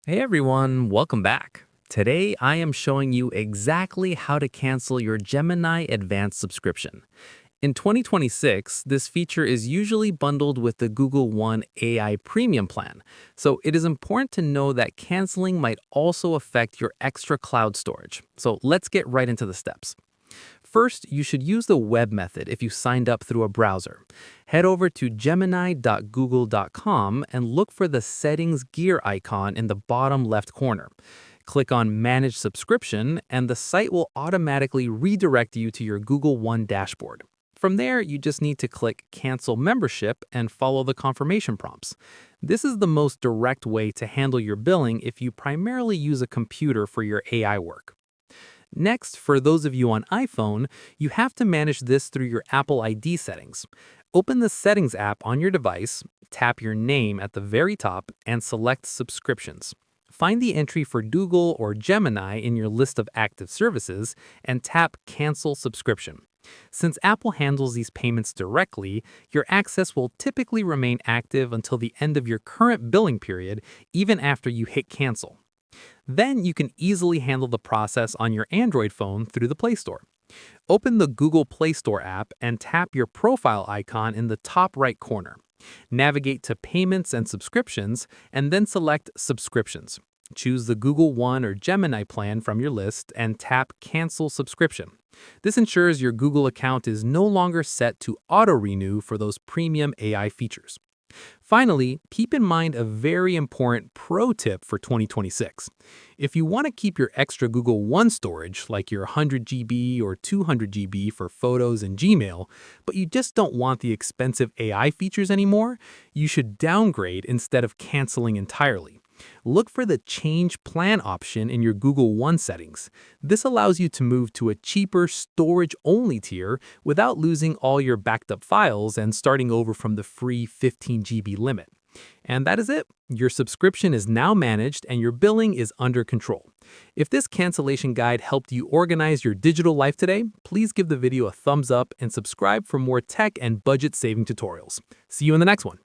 Hey everyone, welcome back. Today I am showing you exactly how to cancel your Gemini Advanced subscription. In 2026, this feature is usually bundled with the Google One AI Premium plan, so it is important to know that canceling might also affect your extra cloud storage. So let's get right into the steps. First, you should use the web method if you signed up through a browser. Head over to gemini.google.com and look for the settings gear icon in the bottom left corner. Click on Manage Subscription, and the site will automatically redirect you to your Google One dashboard. From there, you just need to click Cancel Membership and follow the confirmation prompts. This is the most direct way to handle your billing if you primarily use a computer for your AI work. Next, for those of you on iPhone, you have to manage this through your Apple ID settings. Open the Settings app on your device, tap your name at the very top, and select Subscriptions. Find the entry for Google or Gemini in your list of active services and tap Cancel Subscription. Since Apple handles these payments directly, your access will typically remain active until the end of your current billing period, even after you hit cancel. Then you can easily handle the process on your Android phone through the Play Store. Open the Google Play Store app and tap your profile icon in the top right corner. Navigate to Payments and Subscriptions, and then select Subscriptions. Choose the Google One or Gemini plan from your list and tap Cancel Subscription. This ensures your Google account is no longer set to auto-renew for those premium AI features. Finally, keep in mind a very important pro tip for 2026. If you want to keep your extra Google One storage, like your 100 GB or 200 GB for photos and Gmail, but you just don't want the expensive AI features anymore, you should downgrade instead of canceling entirely. Look for the Change Plan option in your Google One settings. This allows you to move to a cheaper storage-only tier without losing all your backed up files and starting over from the free 15 GB limit. And that is it. Your subscription is now managed and your billing is under control. If this cancellation guide helped you organize your digital life today, please give the video a thumbs up and subscribe for more tech and budget-saving tutorials. See you in the next one.